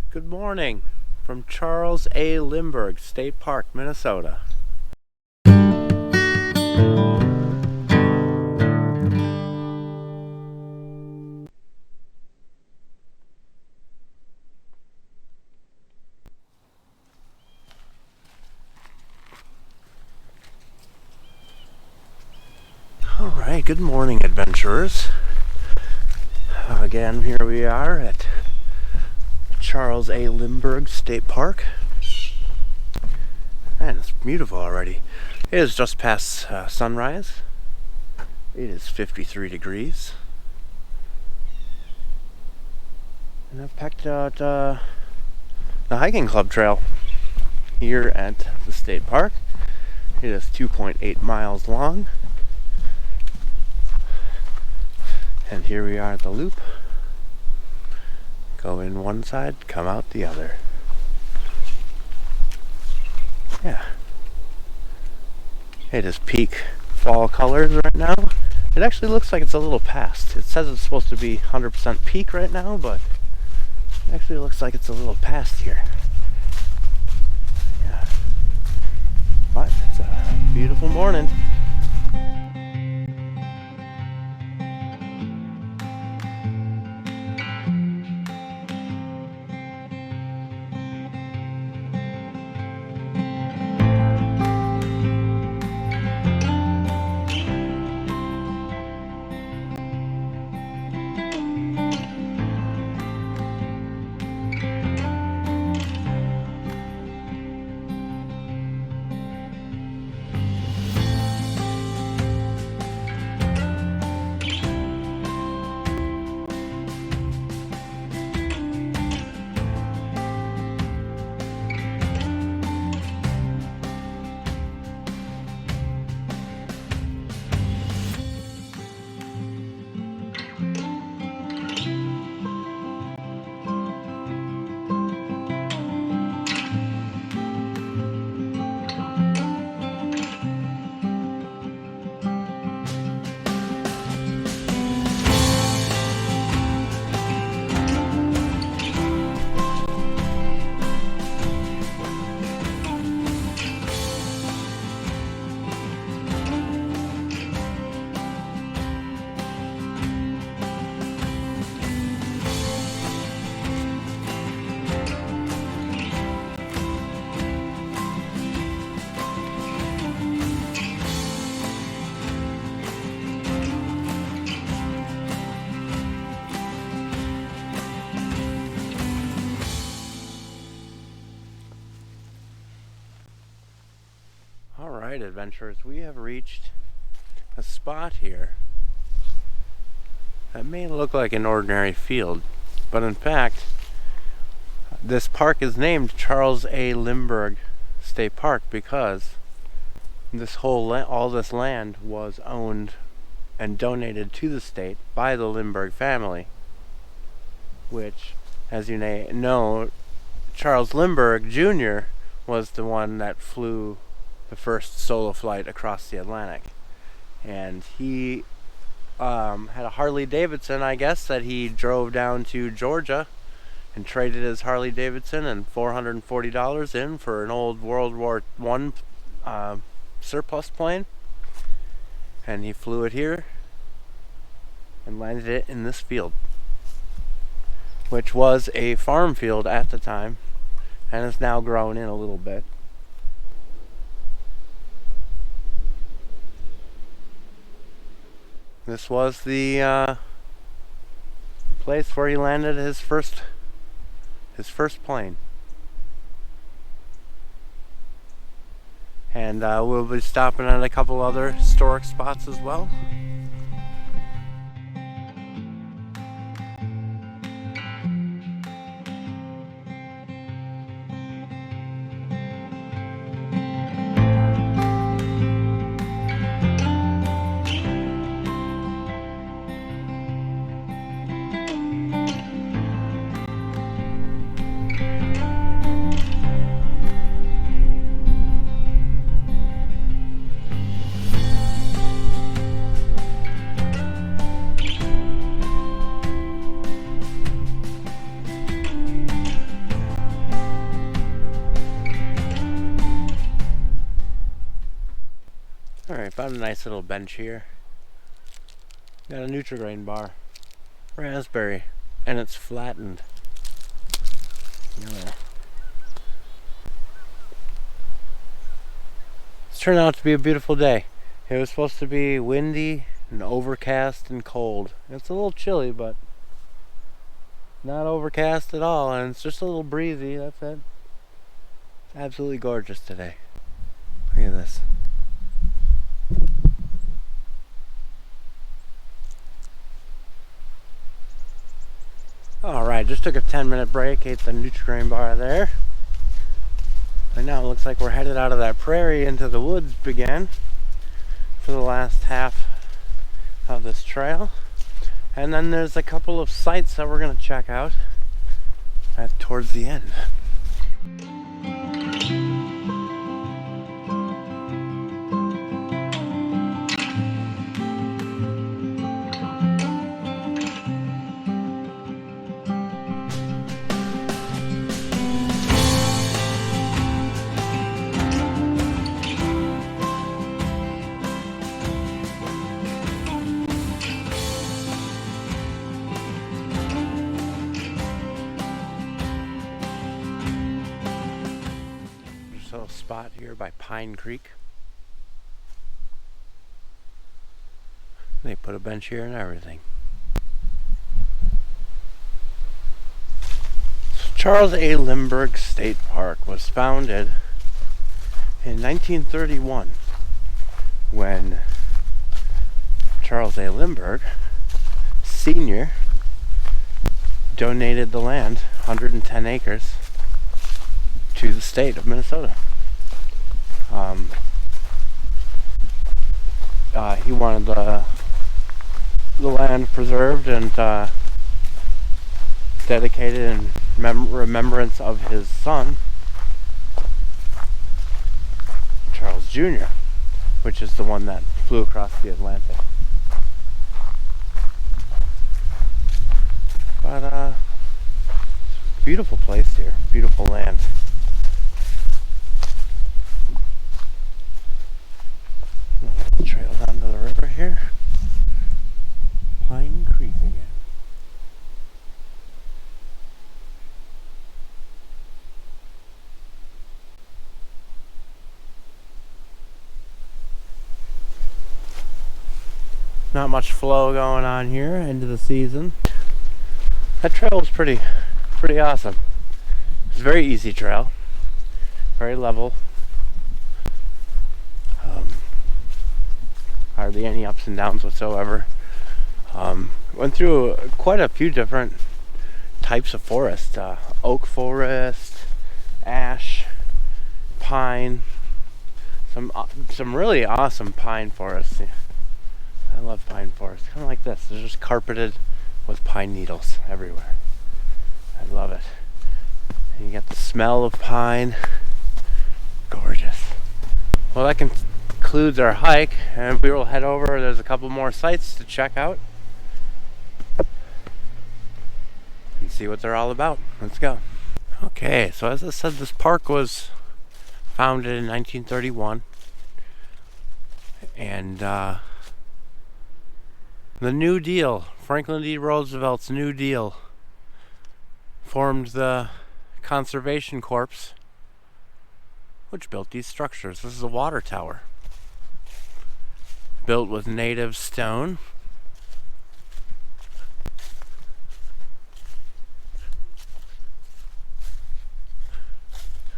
Good morning from Charles A. Lindbergh State Park, Minnesota. Alright, good morning, adventurers. Again, here we are at Charles A. Lindbergh State Park. Man, it's beautiful already. It is just past sunrise. It is 53 degrees. And I've picked out the hiking club trail here at the state park. It is 2.8 miles long. And here we are at the loop. Go in one side, come out the other. Yeah. It is peak fall colors right now. It actually looks like it's a little past. It says it's supposed to be 100% peak right now, but it actually looks like it's a little past here. Yeah. But it's a beautiful morning. Alright, adventurers, we have reached a spot here that may look like an ordinary field, but in fact, this park is named Charles A. Lindbergh State Park because all this land was owned and donated to the state by the Lindbergh family, which, as you may know, Charles Lindbergh Jr. was the one that flew the first solo flight across the Atlantic. And he had a Harley Davidson, I guess, that he drove down to Georgia and traded his Harley Davidson and $440 in for an old World War I surplus plane. And he flew it here and landed it in this field, which was a farm field at the time and has now grown in a little bit. This was the place where he landed his first plane. And we'll be stopping at a couple other historic spots as well. Found a nice little bench here. Got a Nutri-Grain bar. Raspberry. And it's flattened. Yeah. It's turned out to be a beautiful day. It was supposed to be windy and overcast and cold. It's a little chilly, but not overcast at all, and it's just a little breezy. That's it. It's absolutely gorgeous today. Look at this. Alright, just took a 10-minute break, ate the Nutri-Grain bar there. And now it looks like we're headed out of that prairie into the woods again for the last half of this trail. And then there's a couple of sites that we're going to check out towards the end. Little spot here by Pine Creek. They put a bench here and everything. So Charles A. Lindbergh State Park was founded in 1931 when Charles A. Lindbergh Sr. donated the land, 110 acres, to the state of Minnesota. He wanted the land preserved and dedicated in remembrance of his son, Charles Jr., which is the one that flew across the Atlantic. But beautiful place here, beautiful land. Trail down to the river here. Pine Creek again. Not much flow going on here, end of the season. That trail was pretty awesome. It's a very easy trail. Very level. Hardly any ups and downs whatsoever. Went through quite a few different types of forest. Oak forest, ash, pine, some really awesome pine forests. I love pine forests. Kind of like this. They're just carpeted with pine needles everywhere. I love it. And you get the smell of pine. Gorgeous. Well, that concludes our hike, and we will head over. There's a couple more sites to check out and see what they're all about. Let's go. Okay, so as I said, this park was founded in 1931, and the New Deal, Franklin D. Roosevelt's New Deal, formed the Conservation Corps, which built these structures. This is a water tower, built with native stone.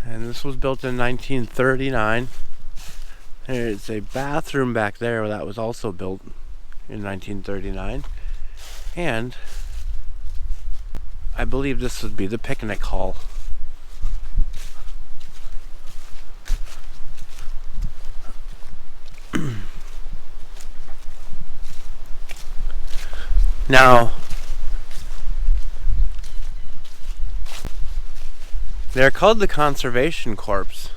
And this was built in 1939. There's a bathroom back there that was also built in 1939. And I believe this would be the picnic hall. Now, they're called the Conservation Corps,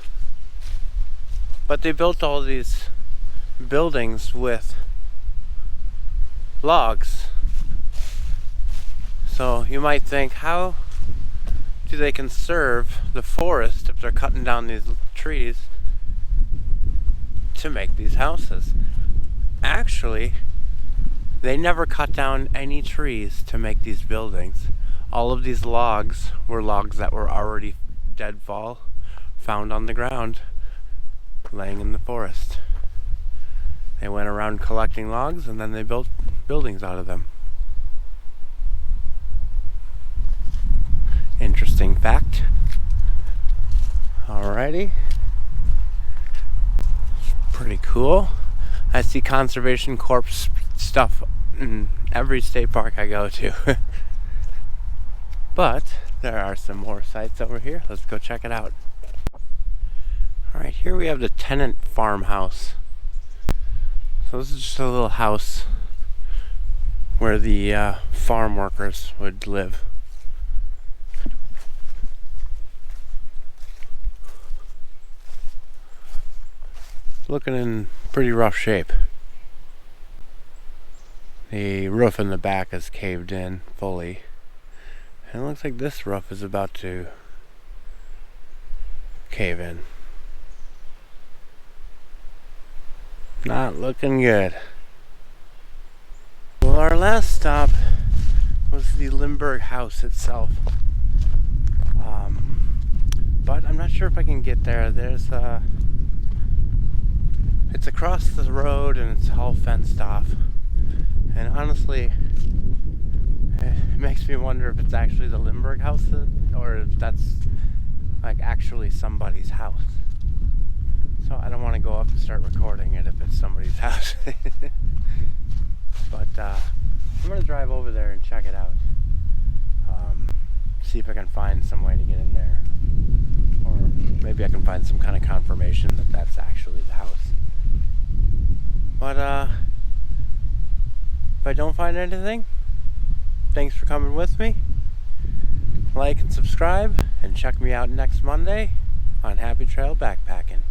but they built all these buildings with logs. So you might think, how do they conserve the forest if they're cutting down these trees to make these houses? actually, they never cut down any trees to make these buildings. All of these logs were logs that were already deadfall, found on the ground, laying in the forest. They went around collecting logs and then they built buildings out of them. Interesting fact. Alrighty. Pretty cool. I see Conservation Corps stuff in every state park I go to. But there are some more sites over here. Let's go check it out. Alright, here we have the tenant farmhouse. So this is just a little house where the farm workers would live. Looking in pretty rough shape. The roof in the back is caved in fully. And it looks like this roof is about to cave in. Not looking good. Well, our last stop was the Lindbergh house itself. But I'm not sure if I can get there. It's across the road and it's all fenced off. And honestly, it makes me wonder if it's actually the Lindbergh house or if that's like actually somebody's house. So I don't want to go up and start recording it if it's somebody's house. But I'm going to drive over there and check it out. See if I can find some way to get in there. Or maybe I can find some kind of confirmation that that's actually the house. But if I don't find anything, thanks for coming with me. Like and subscribe, and check me out next Monday on Happy Trail Backpacking.